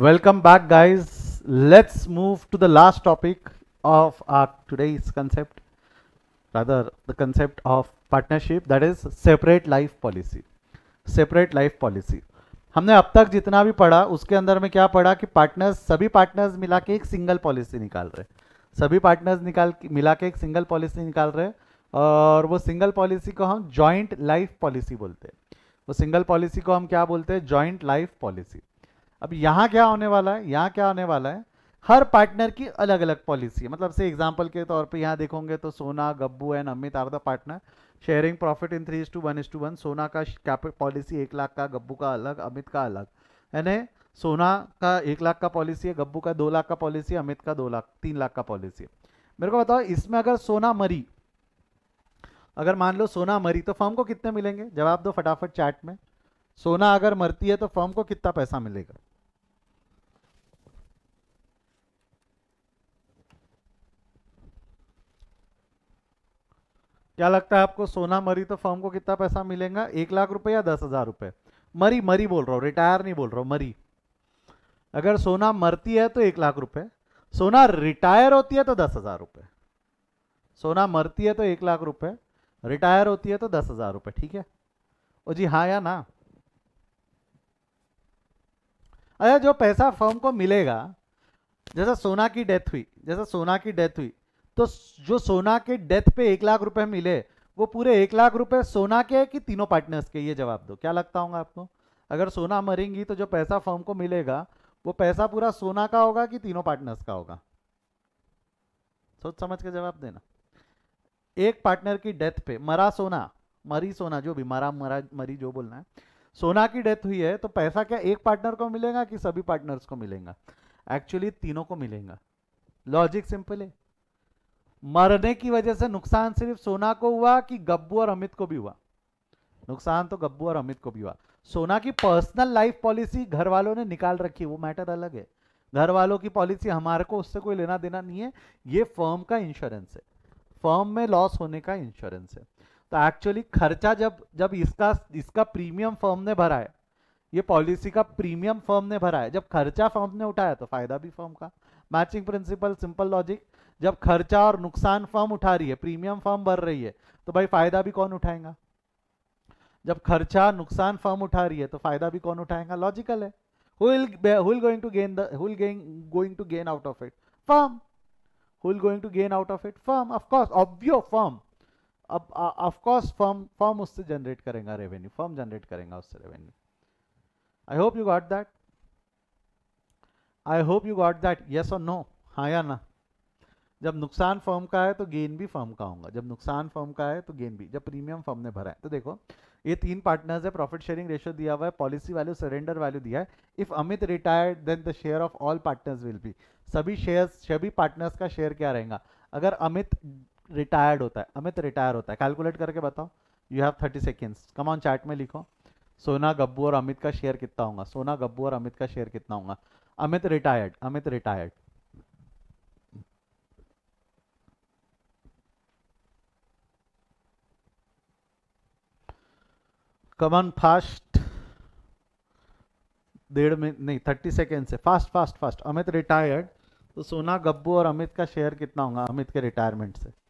Welcome back, guys. Let's move to the last topic of our today's concept, rather, the concept of partnership, that is separate life policy. Separate life policy हमने अब तक जितना भी पढ़ा उसके अंदर में क्या पढ़ा कि पार्टनर्स, सभी पार्टनर्स मिला के एक सिंगल पॉलिसी निकाल रहे, सभी पार्टनर्स मिला के एक सिंगल पॉलिसी निकाल रहे, और वो सिंगल पॉलिसी को हम जॉइंट लाइफ पॉलिसी बोलते हैं। वो सिंगल पॉलिसी को हम क्या बोलते हैं? Joint life policy. अब यहाँ क्या होने वाला है? यहाँ क्या होने वाला है? हर पार्टनर की अलग अलग पॉलिसी है। मतलब से एग्जांपल के तौर पे यहाँ देखोगे तो Sona, Gabbu and Amit are the partner sharing profit in 3:1:1। Sona का पॉलिसी 1 लाख का, गब्बू का अलग, अमित का अलग। यानी सोना का 1 लाख का पॉलिसी है, गब्बू का 2 लाख का पॉलिसी है, अमित का 3 लाख का पॉलिसी है। मेरे को बताओ, इसमें अगर सोना मरी, अगर मान लो सोना मरी तो फर्म को कितने मिलेंगे? जवाब दो फटाफट चैट में। सोना अगर मरती है तो फर्म को कितना पैसा मिलेगा? क्या लगता है आपको? सोना मरी तो फर्म को कितना पैसा मिलेगा? 1 लाख रुपए या 10,000 रुपए? मरी मरी बोल रहा हूँ, रिटायर नहीं बोल रहा हूँ, मरी। अगर सोना मरती है तो 1 लाख रुपए, सोना रिटायर होती है तो 10,000 रुपए। सोना मरती है तो 1 लाख रुपए, रिटायर होती है तो 10,000 रुपए। ठीक है? ओ जी, हाँ या ना? अरे जो पैसा फर्म को मिलेगा, जैसा सोना की डेथ हुई, जैसा सोना की डेथ हुई, तो जो सोना के डेथ पे 1 लाख रुपए मिले, वो पूरे 1 लाख रुपए सोना के है कि तीनों पार्टनर्स के? ये जवाब दो। क्या लगता होगा आपको? अगर सोना मरेंगी तो जो पैसा फर्म को मिलेगा वो पैसा पूरा सोना का होगा कि तीनों पार्टनर्स का होगा? सोच समझ के जवाब देना। एक पार्टनर की डेथ पे, मरा सोना, मरी सोना, जो भी मरा मरा मरी जो बोलना है, सोना की डेथ हुई है तो पैसा क्या एक पार्टनर को मिलेगा कि सभी पार्टनर्स को मिलेगा? एक्चुअली तीनों को मिलेगा। लॉजिक सिंपल है। मरने की वजह से नुकसान सिर्फ सोना को हुआ कि गब्बू और अमित को भी हुआ? नुकसान तो गब्बू और अमित को भी हुआ। सोना की पर्सनल लाइफ पॉलिसी घर वालों ने निकाल रखी है, वो मैटर अलग है। घर वालों की पॉलिसी, हमारे को उससे कोई लेना देना नहीं है। ये फर्म का इंश्योरेंस है, फर्म में लॉस होने का इंश्योरेंस है। तो एक्चुअली खर्चा जब जब इसका इसका प्रीमियम फर्म ने भरा है, ये पॉलिसी का प्रीमियम फर्म ने भरा है, जब खर्चा फर्म ने उठाया तो फायदा भी फर्म का। Matching principal, simple logic. जब खर्चा और नुकसान फर्म उठा रही है, प्रीमियम फर्म भर रही है, तो भाई फायदा भी कौन उठाएगा? जब खर्चा नुकसान फर्म उठा रही है तो फायदा भी कौन उठाएगा? लॉजिकल है। who will going to gain out of it? Firm. Who will going to gain out of it? Firm, of course, obvious, firm। अब ऑफ कोर्स फर्म उससे जनरेट करेगा रेवेन्यू, फर्म जनरेट करेगा उससे revenue. I hope you got that. I hope you got that. Yes और no? हाँ या ना? जब नुकसान फर्म का है तो गेन भी फर्म का होगा, जब नुकसान फर्म का है तो गेन भी, जब प्रीमियम फर्म ने भरा है। तो देखो, ये 3 पार्टनर्स है, प्रॉफिट शेयरिंग रेशियो दिया हुआ है, पॉलिसी वैल्यू, सरेंडर वैल्यू दिया है। If Amit retired then the share of all partners will be, सभी पार्टनर्स का शेयर क्या रहेगा अगर अमित रिटायर्ड होता है? अमित रिटायर होता है, कैलकुलेट करके बताओ। You have 30 seconds, come on chat में लिखो। सोना, गब्बू और अमित का शेयर कितना होगा? सोना, गब्बू और अमित का शेयर कितना होगा? Amit retired, Amit retired. Come on fast, 1.5 minute नहीं, 30 सेकेंड से, fast fast fast. Amit retired, तो सोना, गब्बू और अमित का शेयर कितना होगा अमित के रिटायरमेंट से?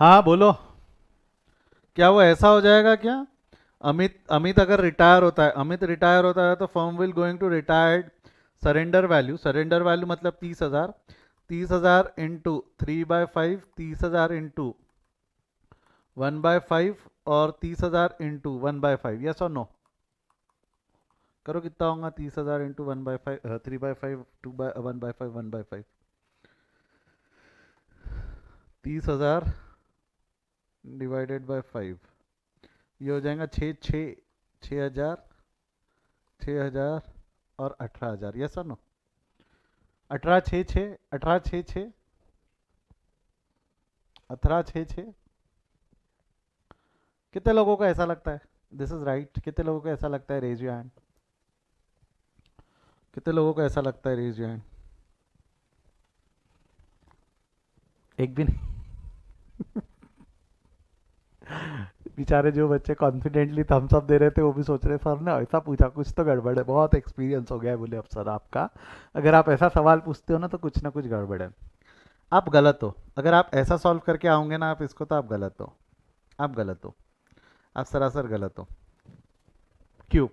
हाँ बोलो। क्या वो ऐसा हो जाएगा क्या? अमित अमित अगर रिटायर होता है, अमित रिटायर होता है तो firm will going to retired, surrender value, surrender value मतलब 30,000, 30,000 इंटू 3/5, 30,000 इंटू 1/5 और 30,000 इंटू 1/5। यस और नो? करो कितना होगा 30,000 इंटू 1/5 3/5 2/1/5 1/5 30,000 डिवाइडेड बाय 5 ये हो जाएगा 6,000 6,000 और 18,000 यस और नो 18,6,6 18,6,6 कितने लोगों को ऐसा लगता है दिस इज राइट कितने लोगों को ऐसा लगता है रेज योर हैंड कितने लोगों को ऐसा लगता है रेज योर हैंड एक भी नहीं बेचारे जो बच्चे कॉन्फिडेंटली थम्स अप दे रहे थे वो भी सोच रहे सर ने ऐसा पूछा कुछ तो गड़बड़ है बहुत एक्सपीरियंस हो गया है बोले अफसर आपका अगर आप ऐसा सवाल पूछते हो ना कुछ गड़बड़ है आप गलत हो अगर आप ऐसा सॉल्व करके आओगे ना आप इसको तो आप गलत हो आप सरासर गलत हो क्यों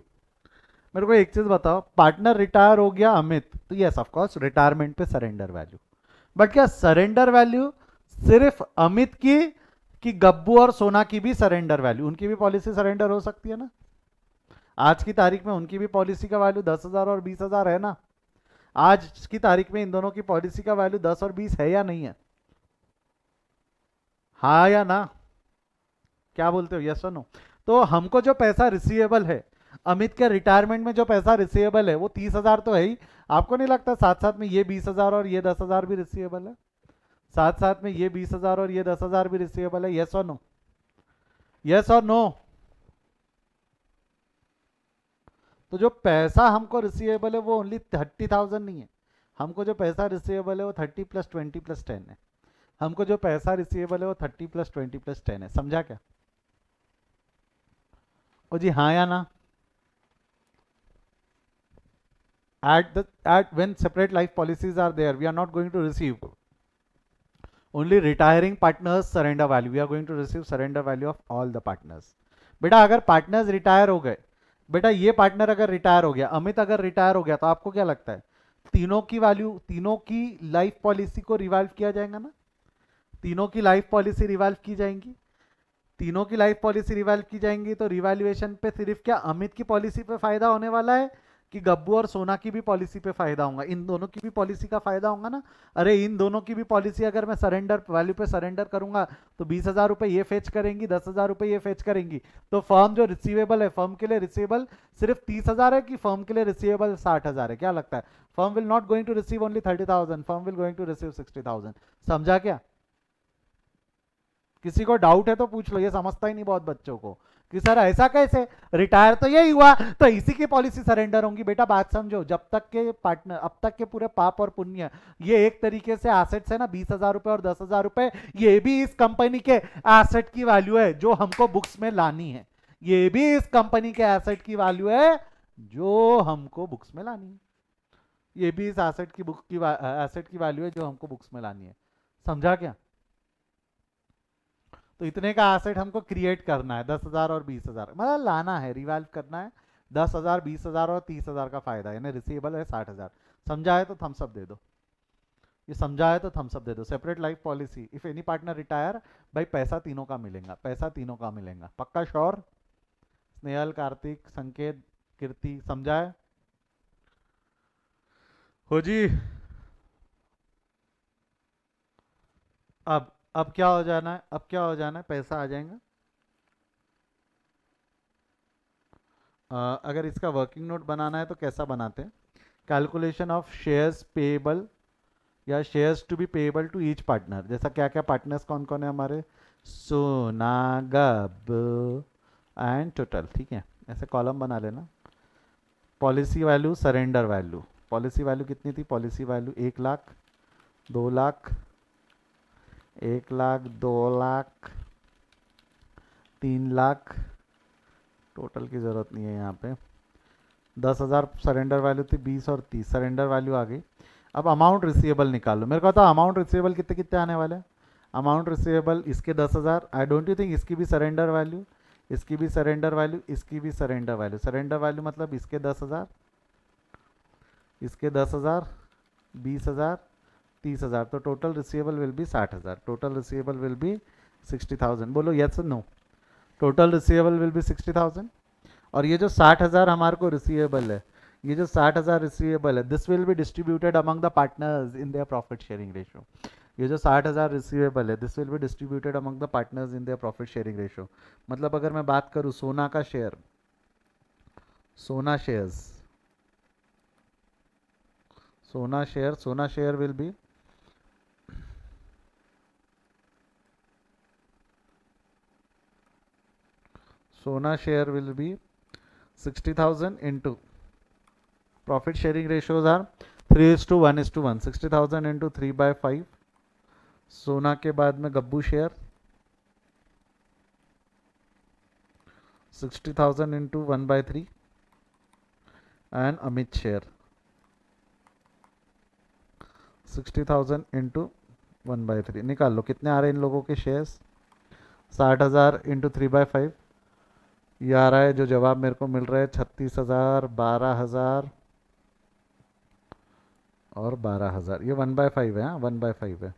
मेरे को एक चीज बताओ पार्टनर रिटायर हो गया अमित तो यस ऑफ कोर्स रिटायरमेंट पे सरेंडर वैल्यू बट क्या सरेंडर वैल्यू सिर्फ अमित की कि गब्बू और सोना की भी सरेंडर वैल्यू उनकी भी पॉलिसी सरेंडर हो सकती है ना आज की तारीख में उनकी भी पॉलिसी का वैल्यू 10,000 और 20,000 है ना आज की तारीख में इन दोनों की पॉलिसी का वैल्यू 10 और 20 है या नहीं है हाँ या ना क्या बोलते हो यस और नो तो हमको जो पैसा रिसीवेबल है अमित के रिटायरमेंट में जो पैसा रिसीवेबल है वो 30,000 तो है ही आपको नहीं लगता साथ साथ में ये 20,000 और ये 10,000 भी रिसीवेबल है साथ साथ में ये 20,000 और ये 10,000 भी रिसीवेबल है यस और नो यस और नो तो जो पैसा हमको रिसीवेबल है वो ओनली 30,000 नहीं है हमको जो पैसा रिसीवेबल है वो 30 प्लस 20 प्लस 10 है हमको जो पैसा रिसीवेबल है वो 30 प्लस 20 प्लस 10 है समझा क्या ओ जी हाँ या ना at when separate life policies are there we are not going to receive only retiring partners surrender value we are going to receive surrender value of all the partners बेटा अगर partners retire हो गए बेटा ये partner अगर retire हो गया अमित अगर रिटायर हो गया तो आपको क्या लगता है तीनों की वैल्यू तीनों की लाइफ पॉलिसी को रिवाल्व किया जाएगा ना तीनों की लाइफ पॉलिसी रिवाल्व की जाएंगी तीनों की लाइफ पॉलिसी रिवाल्व की जाएंगी तो रिवैल्यूएशन पे सिर्फ क्या अमित की पॉलिसी पे फायदा होने वाला है कि गब्बू और सोना की भी पॉलिसी पे फायदा होगा इन दोनों की भी पॉलिसी का फायदा होगा ना अरे इन दोनों की भी पॉलिसी अगर मैं सरेंडर वैल्यू पे सरेंडर करूंगा तो 20,000 रुपए ये फेच करेंगी 10,000 रुपए ये फेच करेंगी तो फर्म जो रिसीवेबल है फर्म के लिए रिसीवेबल सिर्फ 30,000 है कि फर्म के लिए रिसीवेबल 60,000 है क्या लगता है firm will not going to receive only 30,000 firm will going to receive 60,000 समझा क्या किसी को डाउट है तो पूछ लो ये समझता ही नहीं बहुत बच्चों को कि सर ऐसा कैसे रिटायर तो यही हुआ तो इसी की पॉलिसी सरेंडर होंगी बेटा बात समझो जब तक के पार्टनर अब तक के पूरे पाप और पुण्य ये एक तरीके से एसेट्स है ना 20,000 रुपए और 10,000 रुपए ये भी इस कंपनी के एसेट की वैल्यू है जो हमको बुक्स में लानी है ये भी इस कंपनी के एसेट की वैल्यू है जो हमको बुक्स में लानी है ये भी इस एसेट की बुक की एसेट की वैल्यू है जो हमको बुक्स में लानी है समझा क्या तो इतने का एसेट हमको क्रिएट करना है 10,000 और 20,000 मतलब लाना है रिवाल्व करना है 10,000 20,000 और 30,000 का फायदा है यानी रिसीवेबल है 60,000 समझा है तो थम्स अप दे दो ये समझा है तो थम्स अप दे दो separate life policy if any partner retire भाई पैसा तीनों का मिलेगा पक्का श्योर स्नेहल कार्तिक संकेत कीर्ति समझा है हो जी अब क्या हो जाना है पैसा आ जाएगा अगर इसका वर्किंग नोट बनाना है तो कैसा बनाते हैं कैलकुलेशन ऑफ शेयर्स पेएबल या shares to be payable to each partner जैसा क्या क्या पार्टनर्स कौन कौन है हमारे सोना गब्बू एंड टोटल ठीक है ऐसे कॉलम बना लेना policy value surrender value policy value कितनी थी policy value 1 lakh 2 lakh 1 lakh 2 lakh 3 lakh total की ज़रूरत नहीं है यहाँ पे 10,000 सरेंडर वैल्यू थी 20 और 30 सरेंडर वैल्यू आ गई अब अमाउंट रिसीवेबल निकालो मेरे को तो अमाउंट रिसीवेबल कितने कितने आने वाले हैं अमाउंट रिसीवेबल इसके 10,000 आई डोंट यू थिंक इसकी भी सरेंडर वैल्यू इसकी भी सरेंडर वैल्यू इसकी भी सरेंडर वैल्यू मतलब इसके 10,000 इसके 10,000 20,000 30,000 तो total receivable will be 60,000 total receivable will be 60,000 बोलो yes no total receivable will be 60,000 और ये जो 60,000 हमारे को रिसीवेबल है, ये जो 60,000 रिसीवेबल है, this will be distributed among the partners in their profit sharing ratio. ये जो 60,000 रिसीवेबल है, this will be distributed among the partners in their profit sharing ratio. मतलब अगर मैं बात करूँ सोना का शेयर, सोना शेयर्स, सोना शेयर विल बी, सोना share will be 60,000 into profit sharing ratios are 3:1:1, 60,000 into 3/5। सोना के बाद में Gabbu share 60,000 into 1/3 and Amit share 60,000 into 1/3। निकाल लो कितने आ रहे हैं इन लोगों के शेयर्स, 60,000 into 3/5, ये आ रहा है जो जवाब मेरे को मिल रहा है 36,000, 12,000 और 12,000। ये 1/5 है, हाँ 1/5 है,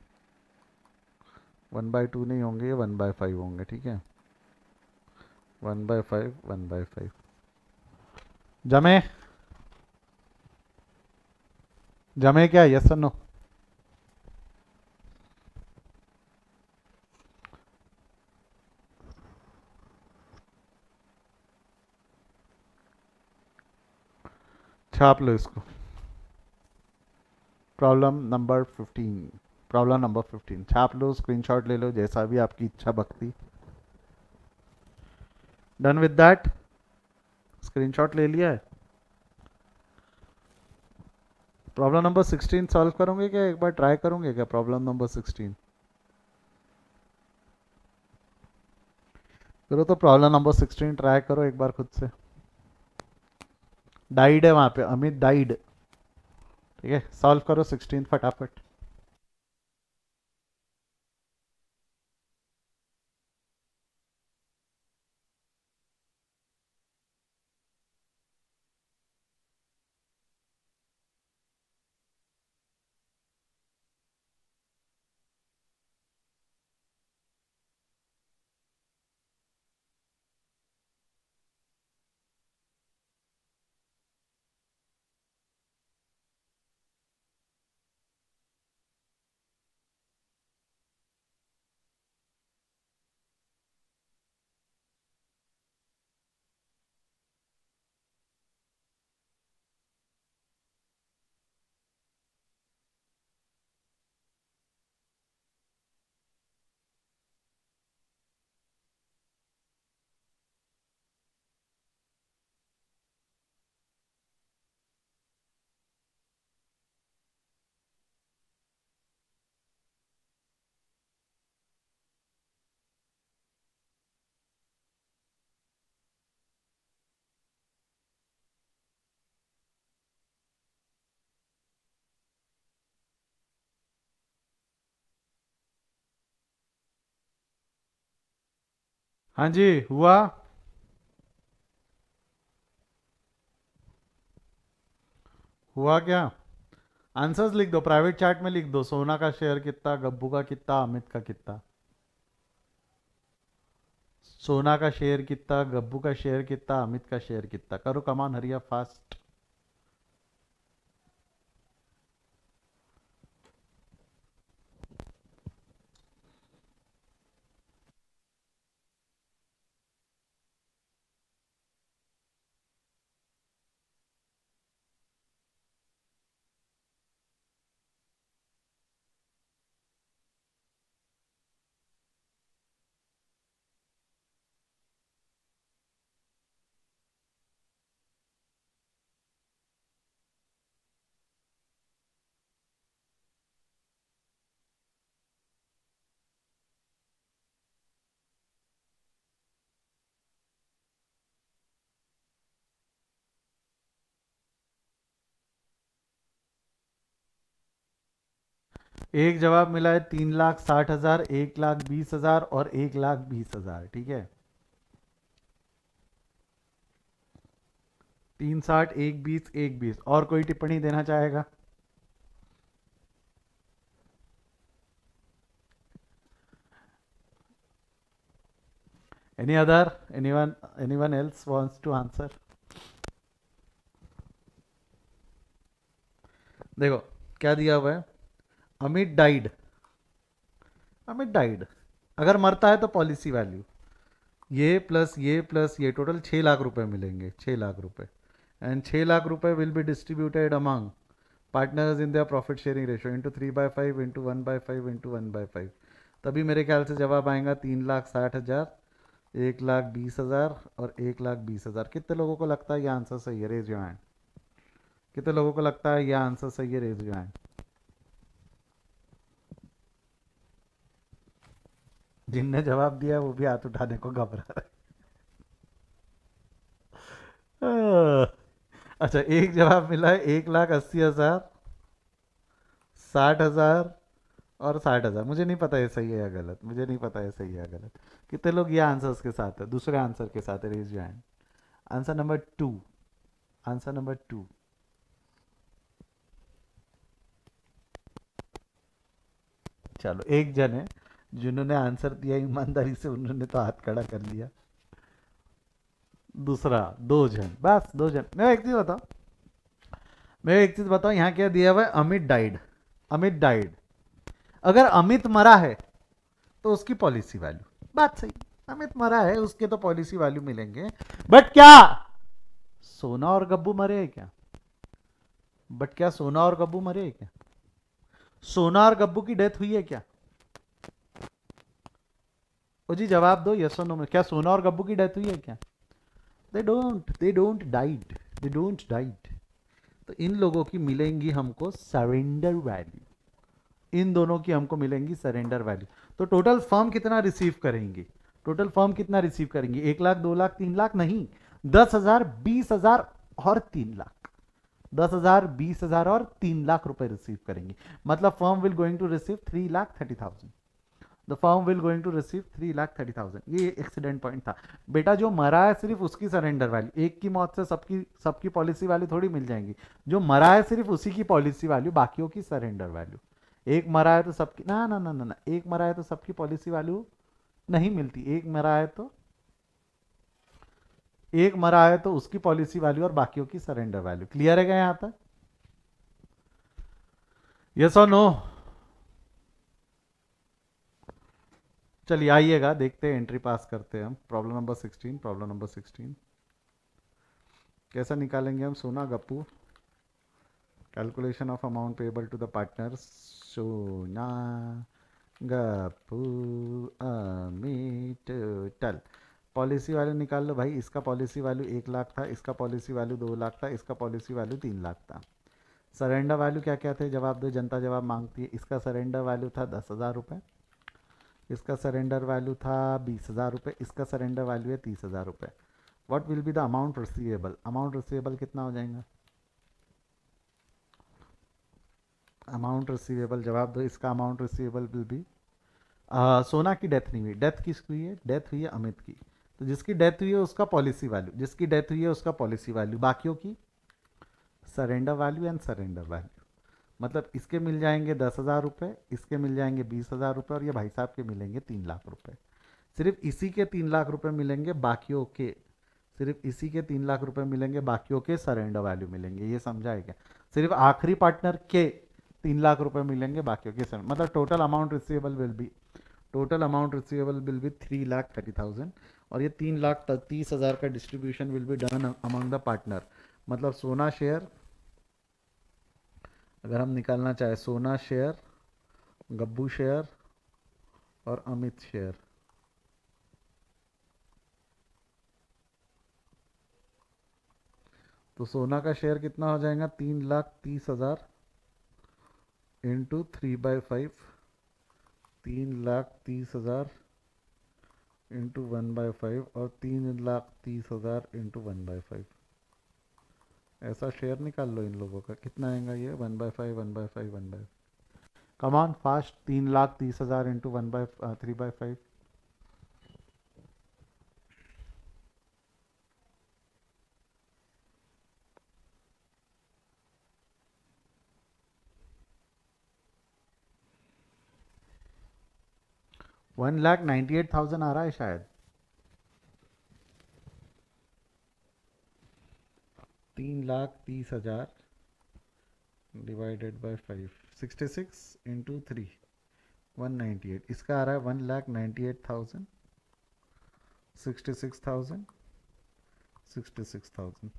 1/2 नहीं होंगे, ये 1/5 होंगे, ठीक है, 1/5 1/5। जमे, जमे क्या, यस और नो? छाप लो इसको, प्रॉब्लम नंबर 15, प्रॉब्लम नंबर 15 छाप लो, स्क्रीनशॉट ले लो, जैसा भी आपकी इच्छा भक्ति। डन विद दैट, स्क्रीनशॉट ले लिया है? प्रॉब्लम नंबर 16 सॉल्व करोगे क्या, एक बार ट्राई करोगे क्या प्रॉब्लम नंबर 16? करो तो प्रॉब्लम नंबर 16 ट्राई करो एक बार खुद से। डाइड है वहां पे, अमित डाइड, ठीक है, सॉल्व करो 16 फटाफट। हाँ जी, हुआ? हुआ क्या? आंसर्स लिख दो, प्राइवेट चैट में लिख दो, सोना का शेयर कितना, गब्बू का कितना, अमित का कितना। सोना का शेयर कितना, गब्बू का शेयर कितना, अमित का शेयर कितना, करो कमान, हरिया फास्ट। एक जवाब मिला है 3,60,000, 1,20,000 और 1,20,000, ठीक है। 3,60, 1,20, 1,20, और कोई टिप्पणी देना चाहेगा? Any other, anyone else wants to answer? देखो क्या दिया हुआ है, अमित डाइड, अमित डाइड, अगर मरता है तो पॉलिसी वैल्यू ये प्लस ये टोटल 6 लाख रुपए मिलेंगे, 6 लाख रुपए, एंड 6 लाख रुपए will be distributed among partners in their profit sharing ratio into 3/5 into 1/5 into 1/5। तभी मेरे ख्याल से जवाब आएगा 3,60,000, 1,20,000 और 1,20,000। कितने लोगों को लगता है ये आंसर सही है? Raise your hand. कितने लोगों को लगता है ये आंसर सही है? Raise your hand. जिनने जवाब दिया वो भी हाथ उठाने को घबरा रहे हैं। अच्छा, एक जवाब मिला है 1,80,000, 60,000 और 60,000। मुझे नहीं पता ये सही है या गलत, मुझे नहीं पता ये सही है या गलत। कितने लोग ये आंसर्स के साथ है, दूसरे आंसर के साथ है? Raise your hand. Answer number 2, answer number 2। चलो, एक जन है जिन्होंने आंसर दिया ईमानदारी से, उन्होंने तो हाथ खड़ा कर लिया। दूसरा 2 जन, बस 2 जन। मैं एक चीज बताऊं, यहाँ क्या दिया हुआ है? Amit died, Amit died. अगर अमित मरा है तो उसकी पॉलिसी वैल्यू, बात सही, अमित मरा है उसके तो पॉलिसी वैल्यू मिलेंगे। बट क्या सोना और गब्बू मरे हैं क्या? बट क्या सोना और गब्बू मरे हैं क्या? सोना और गब्बू की डेथ हुई है क्या? ओ जी जवाब दो, यस और नो में। क्या सोना और गब्बू की डेथ हुई है क्या? They don't died, they don't died. तो इन लोगों की मिलेंगी हमको सरेंडर वैल्यू, इन दोनों की हमको मिलेंगी सरेंडर वैल्यू। तो टोटल फर्म कितना रिसीव करेंगी? टोटल फर्म कितना रिसीव करेंगी? 1 लाख, 2 लाख, 3 लाख? नहीं, 10,000, 20,000 और 3 लाख। 10,000, 20,000 और 3 लाख रुपए रिसीव करेंगी। मतलब firm will going to receive 3,30,000। The firm will going to receive 3,30,000। ये एक्सीडेंट पॉइंट था बेटा। जो मरा है सिर्फ उसकी सरेंडर वैल्यू, एक की मौत से सबकी सबकी पॉलिसी वैल्यू थोड़ी मिल जाएंगी। जो मरा है सिर्फ उसी की पॉलिसी वैल्यू, बाकियों की सरेंडर वैल्यू। एक मरा है तो सबकी, ना ना ना ना ना, एक मरा है तो सबकी पॉलिसी वैल्यू नहीं मिलती। एक मरा है तो, एक मरा है तो उसकी पॉलिसी वैल्यू और बाकियों की सरेंडर वैल्यू। क्लियर है क्या यहां तक? यस और नो? चलिए आइएगा, देखते हैं, एंट्री पास करते हैं हम। प्रॉब्लम नंबर 16, प्रॉब्लम नंबर 16 कैसा निकालेंगे हम? Sona Gappu, calculation of amount payable to the partner. Sona Gappu Amit टल। पॉलिसी वैल्यू निकाल लो भाई। इसका पॉलिसी वैल्यू 1 लाख था, इसका पॉलिसी वैल्यू 2 लाख था, इसका पॉलिसी वैल्यू 3 लाख था। सरेंडर वैल्यू क्या क्या थे? जवाब दो, जनता जवाब मांगती है। इसका सरेंडर वैल्यू था 10,000 रुपये, इसका सरेंडर वैल्यू था 20,000 रुपये, इसका सरेंडर वैल्यू है 30,000 रुपये। What will be the amount receivable? Amount receivable कितना हो जाएगा? अमाउंट रिसीवेबल जवाब दो। इसका अमाउंट रिसीवेबल विल बी, सोना की डेथ नहीं हुई, डेथ किसकी हुई है? डेथ हुई है अमित की। तो जिसकी डेथ हुई है उसका पॉलिसी वैल्यू, जिसकी डेथ हुई है उसका पॉलिसी वैल्यू, बाकियों की surrender value and surrender value. मतलब इसके मिल जाएंगे 10,000 रुपये, इसके मिल जाएंगे 20,000 रुपये, और ये भाई साहब के मिलेंगे 3 लाख रुपये। सिर्फ इसी के 3 लाख रुपये मिलेंगे, बाकियों के, सिर्फ इसी के 3 लाख रुपये मिलेंगे, बाकियों के सरेंडर वैल्यू मिलेंगे। ये समझा है क्या? सिर्फ आखिरी पार्टनर के 3 लाख रुपए मिलेंगे, बाकियों के सरेंडर। मतलब total amount receivable will B, total amount receivable will B 3,30,000। और ये 3,30,000 का distribution will be done among the partner. मतलब सोना शेयर, अगर हम निकालना चाहे, सोना शेयर, गब्बू शेयर और अमित शेयर। तो सोना का शेयर कितना हो जाएगा? 3,30,000 इंटू 3/5, 3,30,000 इंटू 1/5 और 3,30,000 इंटू 1/5। ऐसा शेयर निकाल लो इन लोगों का। कितना आएगा ये? 1/5, 1/5, 1/5। कमान फास्ट, 3,30,000 इंटू 3/5। 1,98,000 आ रहा है शायद। 3,30,000 डिवाइडेड बाय 5, 66 इंटू 3, 198। इसका आ रहा है 1,98,000, 66,000, 66,000।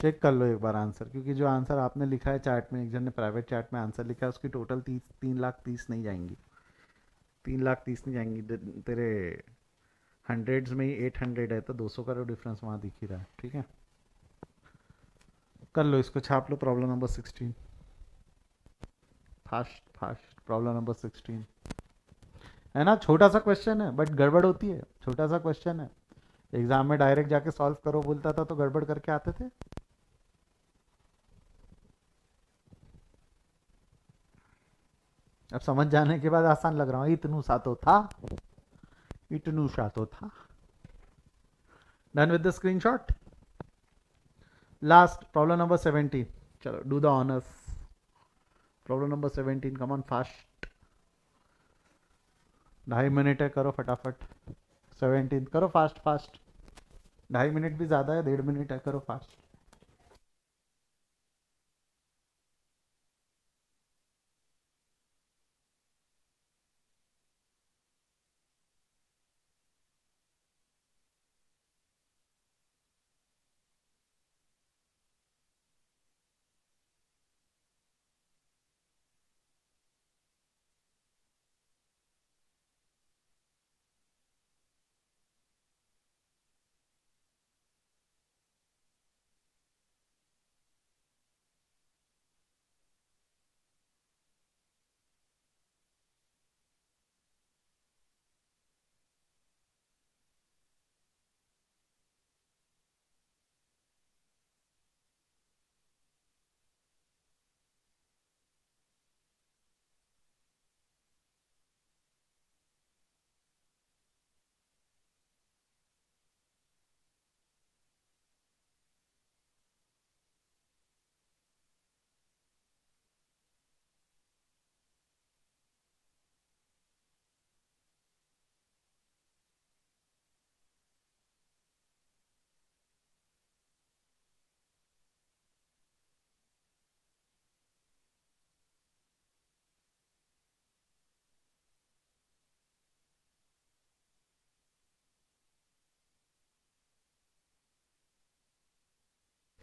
चेक कर लो एक बार आंसर, क्योंकि जो आंसर आपने लिखा है चैट में, एक जन ने प्राइवेट चैट में आंसर लिखा है, उसकी टोटल 3,30,000 नहीं जाएंगी, 3,30,000 नहीं जाएंगी। तेरे हंड्रेड्स में ही 800 है, तो 200 का जो डिफरेंस वहाँ दिख ही रहा है। ठीक है, कर लो इसको, छाप लो। Problem number 16, fast fast. Problem number 16 है ना, छोटा सा क्वेश्चन है बट गड़बड़ होती है। छोटा सा क्वेश्चन है, एग्जाम में डायरेक्ट जाके सॉल्व करो बोलता था तो गड़बड़ करके आते थे। अब समझ जाने के बाद आसान लग रहा हूँ। इतनू सा तो था, इतनू सा तो था। Done with the screenshot. Last problem number 17। चलो do the honours. Problem number 17, come on fast. 2.5 minute है, करो फटाफट। 17 करो फास्ट फास्ट। 2.5 मिनट भी ज़्यादा है, 1.5 मिनट है, करो फास्ट।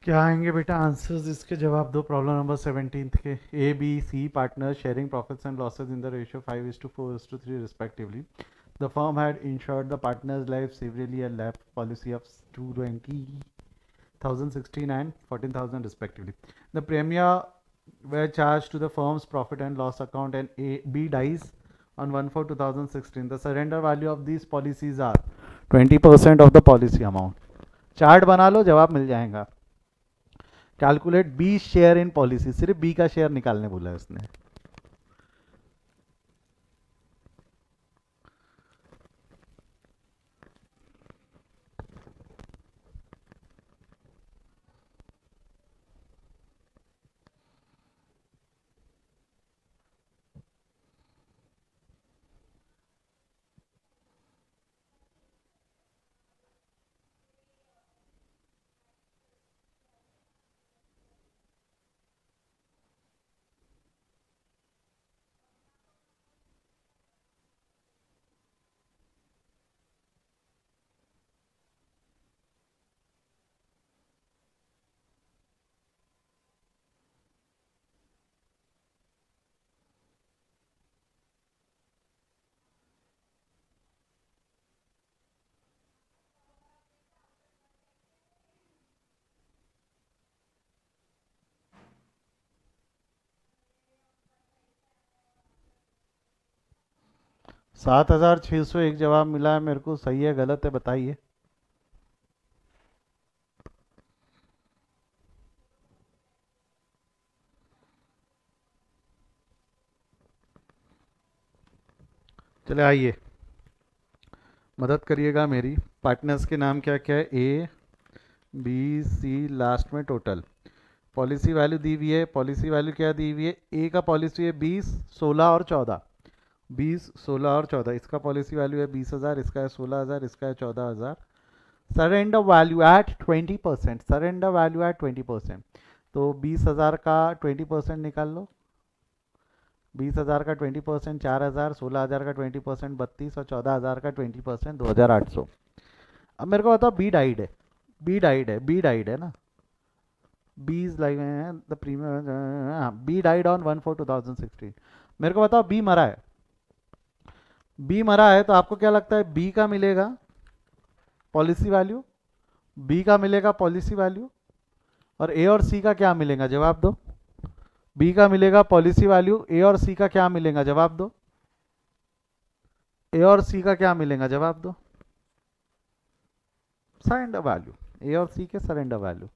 क्या आएंगे बेटा आंसर्स? इसके जवाब दो। प्रॉब्लम नंबर 17 के। A B C partners sharing profits and losses in the ratio 5:4:3 respectively. The firm had insured the partners' life severally a life policy of 20,016 and 14,000 respectively. The premia were charged to the firm's profit and loss account and A B dies on 1/4/2016. The surrender value of these policies are 20% of the policy amount. Chart बना लो, जवाब मिल जाएगा। Calculate B share in policy, सिर्फ B का share निकालने बोला है उसने। $7,601 जवाब मिला है मेरे को। सही है गलत है बताइए। चले आइए, मदद करिएगा मेरी। पार्टनर्स के नाम क्या क्या है? ए बी सी, लास्ट में टोटल। पॉलिसी वैल्यू दी हुई है। पॉलिसी वैल्यू क्या दी हुई है? ए का पॉलिसी है 20, 16 और 14। 20, 16 और 14। इसका पॉलिसी वैल्यू है 20,000, इसका है 16,000, इसका है 14,000। Surrender value at 20%, surrender value at 20%। तो 20,000 का 20% निकाल लो, 20,000 का 20%, 4,000, 16,000 का 20%, 32, और 14,000 का 20%, 2,800। अब मेरे को बताओ बी डाइड है, बी डाइड है, बी डाइड है ना, B's like the premium, B died on 1/4/2016। मेरे को बताओ बी मरा है, बी मरा है तो आपको क्या लगता है बी का मिलेगा पॉलिसी वैल्यू, बी का मिलेगा पॉलिसी वैल्यू, और ए और सी का क्या मिलेगा, जवाब दो। बी का मिलेगा पॉलिसी वैल्यू, ए और सी का क्या मिलेगा, जवाब दो। ए और सी का क्या मिलेगा, जवाब दो। सरेंडर वैल्यू, ए और सी के सरेंडर वैल्यू,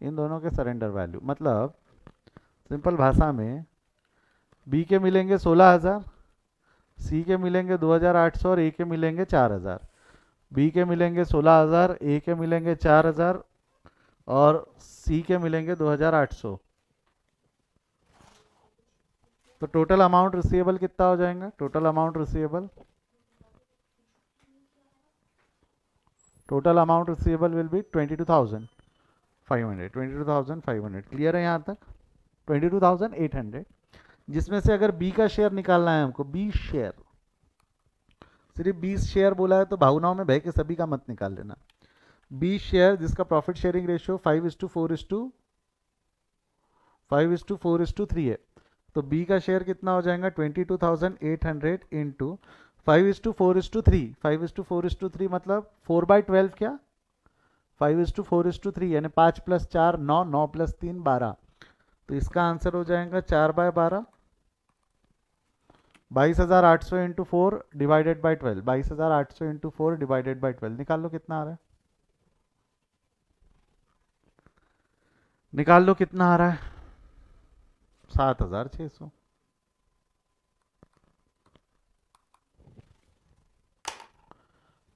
इन दोनों के सरेंडर वैल्यू। मतलब सिंपल भाषा में बी के मिलेंगे 16,000, सी के मिलेंगे 2,800, और ए के मिलेंगे 4,000। बी के मिलेंगे 16,000, ए के मिलेंगे 4,000, और सी के मिलेंगे 2,800। तो टोटल अमाउंट रिसीवेबल कितना हो जाएगा, total amount receivable, total amount receivable will B 22,500, 22,500। Clear है यहाँ तक, 22,800, जिसमें से अगर बी का शेयर निकालना है हमको, बी शेयर, सिर्फ 20 शेयर बोला है तो भावनाओं में बह के सभी का मत निकाल लेना। 20 शेयर जिसका प्रॉफिट शेयरिंग रेशियो 5:4:3 है, तो बी का शेयर कितना हो जाएगा 22,800 इंटू 5:4:3, 5:4:3 मतलब 4/12, क्या 5:4:3, यानी 5 + 4 9, 9 + 3 12। तो इसका आंसर हो जाएगा 4/12, 22,800 into 4 divided by 12, 22,800 into 4 divided by 12। निकाल लो कितना आ रहा है, निकाल लो कितना आ रहा है, 7,600।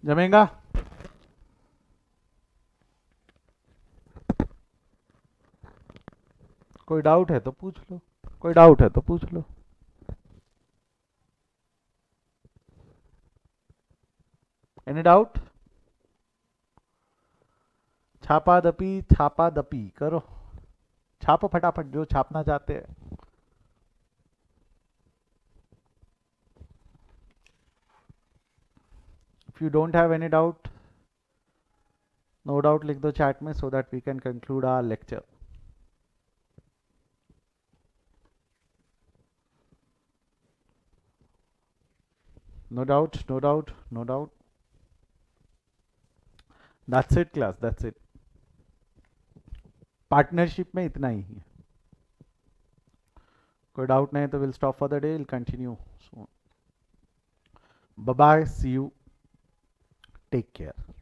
जमेगा? कोई डाउट है तो पूछ लो, कोई डाउट है तो पूछ लो। Any doubt? छापा दपी करो, छापो फटाफट जो छापना चाहते हैं। If you don't have any doubt, no doubt लिख दो चैट में, so that we can conclude our lecture. No doubt, no doubt, no doubt. That's it class, that's it. Partnership में इतना ही है। कोई डाउट नहीं तो will stop for the day, will continue soon. Bye bye, see you, take care.